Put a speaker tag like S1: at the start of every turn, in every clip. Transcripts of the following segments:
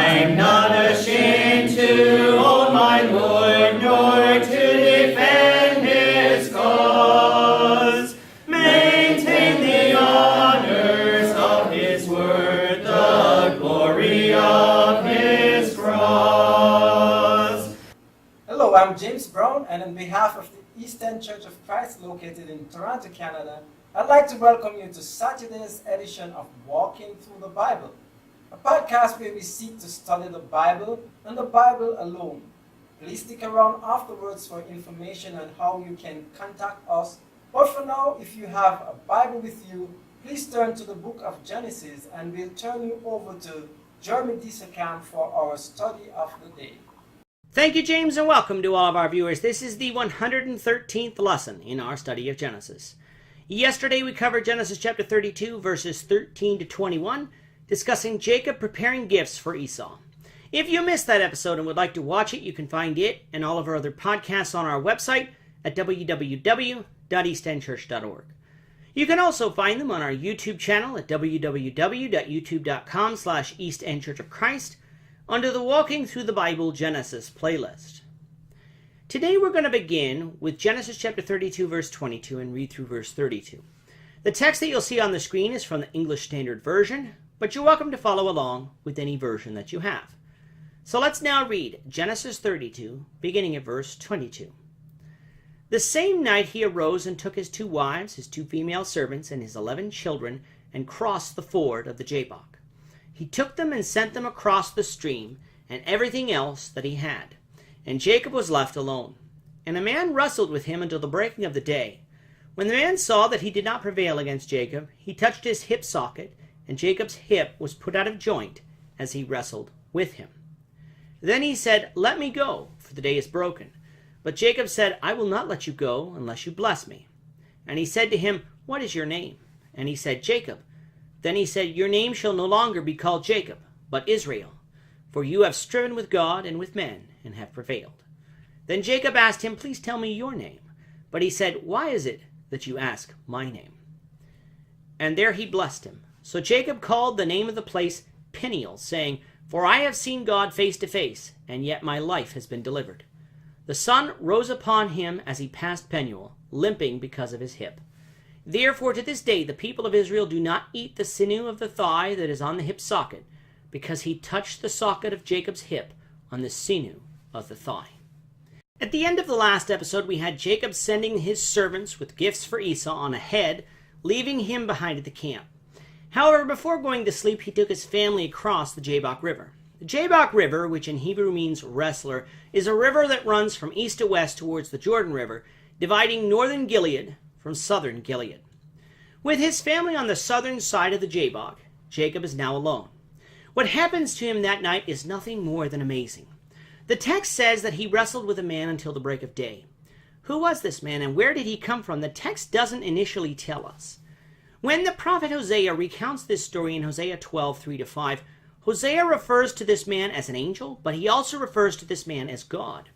S1: I'm not ashamed to own my Lord, nor to defend his cause. Maintain the honors of his word, the glory of his cross.
S2: Hello, I'm James Brown, and on behalf of the Eastern Church of Christ located in Toronto, Canada, I'd like to welcome you to Saturday's edition of Walking Through the Bible, a podcast where we seek to study the Bible and the Bible alone. Please stick around afterwards for information on how you can contact us. But for now, if you have a Bible with you, please turn to the book of Genesis, and we'll turn you over to Jeremy Disacamp for our study of the day.
S3: Thank you, James, and welcome to all of our viewers. This is the 113th lesson in our study of Genesis. Yesterday we covered Genesis chapter 32, verses 13 to 21, discussing Jacob preparing gifts for Esau. If you missed that episode and would like to watch it, you can find it and all of our other podcasts on our website at www.eastendchurch.org. You can also find them on our YouTube channel at www.youtube.com/eastendchurchofchrist under the Walking Through the Bible Genesis playlist. Today we're going to begin with Genesis chapter 32, verse 22, and read through verse 32. The text that you'll see on the screen is from the English Standard Version, but you're welcome to follow along with any version that you have. So let's now read Genesis 32, beginning at verse 22. The same night he arose and took his 2 wives, his 2 female servants, and his 11 children, and crossed the ford of the Jabbok. He took them and sent them across the stream, and everything else that he had. And Jacob was left alone. And a man wrestled with him until the breaking of the day. When the man saw that he did not prevail against Jacob, he touched his hip socket, and Jacob's hip was put out of joint as he wrestled with him. Then he said, "Let me go, for the day is broken." But Jacob said, "I will not let you go unless you bless me." And he said to him, "What is your name?" And he said, "Jacob." Then he said, "Your name shall no longer be called Jacob, but Israel, for you have striven with God and with men, and have prevailed." Then Jacob asked him, "Please tell me your name." But he said, "Why is it that you ask my name?" And there he blessed him. So Jacob called the name of the place Peniel, saying, "For I have seen God face to face, and yet my life has been delivered." The sun rose upon him as he passed Peniel, limping because of his hip. Therefore to this day the people of Israel do not eat the sinew of the thigh that is on the hip socket, because he touched the socket of Jacob's hip on the sinew of the thigh. At the end of the last episode, we had Jacob sending his servants with gifts for Esau on ahead, leaving him behind at the camp. However, before going to sleep, he took his family across the Jabbok River. The Jabbok River, which in Hebrew means wrestler, is a river that runs from east to west towards the Jordan River, dividing northern Gilead from southern Gilead. With his family on the southern side of the Jabbok, Jacob is now alone. What happens to him that night is nothing more than amazing. The text says that he wrestled with a man until the break of day. Who was this man and where did he come from? The text doesn't initially tell us. When the prophet Hosea recounts this story in Hosea 12, 3-5, Hosea refers to this man as an angel, but he also refers to this man as God.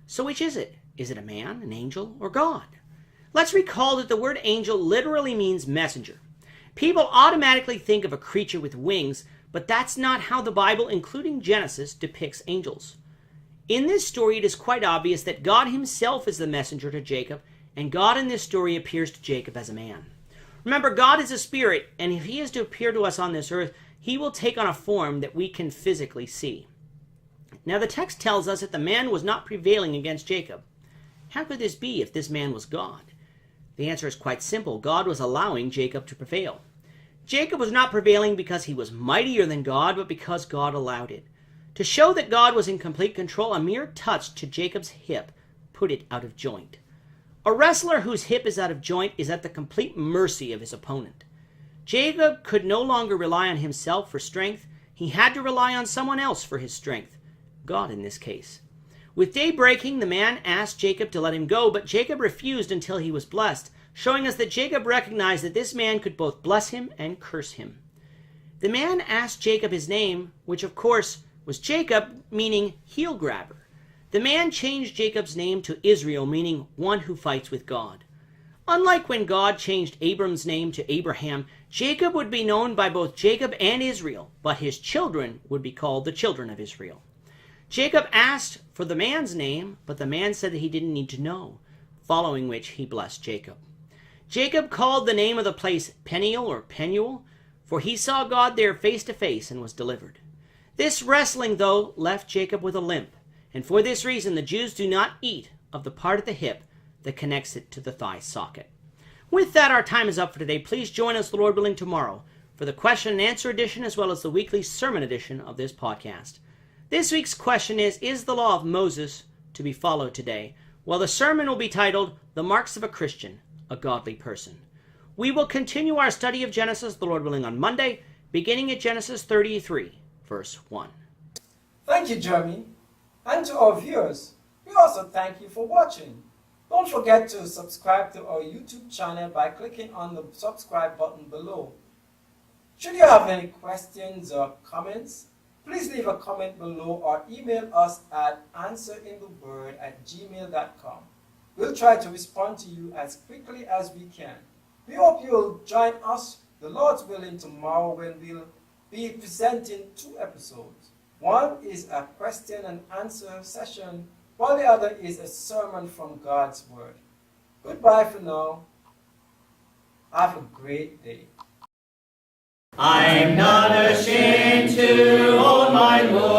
S3: So which is it? Is it a man, an angel, or God? Let's recall that the word angel literally means messenger. People automatically think of a creature with wings, but that's not how the Bible, including Genesis, depicts angels. In this story, it is quite obvious that God himself is the messenger to Jacob, and God in this story appears to Jacob as a man. Remember, God is a spirit, and if he is to appear to us on this earth, he will take on a form that we can physically see. Now, the text tells us that the man was not prevailing against Jacob. How could this be if this man was God? The answer is quite simple. God was allowing Jacob to prevail. Jacob was not prevailing because he was mightier than God, but because God allowed it. To show that God was in complete control, a mere touch to Jacob's hip put it out of joint. A wrestler whose hip is out of joint is at the complete mercy of his opponent. Jacob could no longer rely on himself for strength. He had to rely on someone else for his strength, God in this case. With day breaking, the man asked Jacob to let him go, but Jacob refused until he was blessed, showing us that Jacob recognized that this man could both bless him and curse him. The man asked Jacob his name, which of course was Jacob, meaning heel grabber. The man changed Jacob's name to Israel, meaning one who fights with God. Unlike when God changed Abram's name to Abraham, Jacob would be known by both Jacob and Israel, but his children would be called the children of Israel. Jacob asked for the man's name, but the man said that he didn't need to know, following which he blessed Jacob. Jacob called the name of the place Peniel or Penuel, for he saw God there face to face and was delivered. This wrestling, though, left Jacob with a limp, and for this reason the Jews do not eat of the part of the hip that connects it to the thigh socket. With that, our time is up for today. Please join us, the Lord willing, tomorrow for the question and answer edition as well as the weekly sermon edition of this podcast. This week's question is the law of Moses to be followed today? Well, the sermon will be titled, The Marks of a Christian, a Godly Person. We will continue our study of Genesis, the Lord willing, on Monday, beginning at Genesis 33, verse 1.
S2: Thank you, Jeremy. And to our viewers, we also thank you for watching. Don't forget to subscribe to our YouTube channel by clicking on the subscribe button below. Should you have any questions or comments, please leave a comment below or email us at answerintheword@gmail.com. We'll try to respond to you as quickly as we can. We hope you'll join us, the Lord's willing, tomorrow when we'll be presenting 2 episodes. One is a question and answer session, while the other is a sermon from God's Word. Goodbye for now. Have a great day.
S1: I'm not ashamed to own my Lord.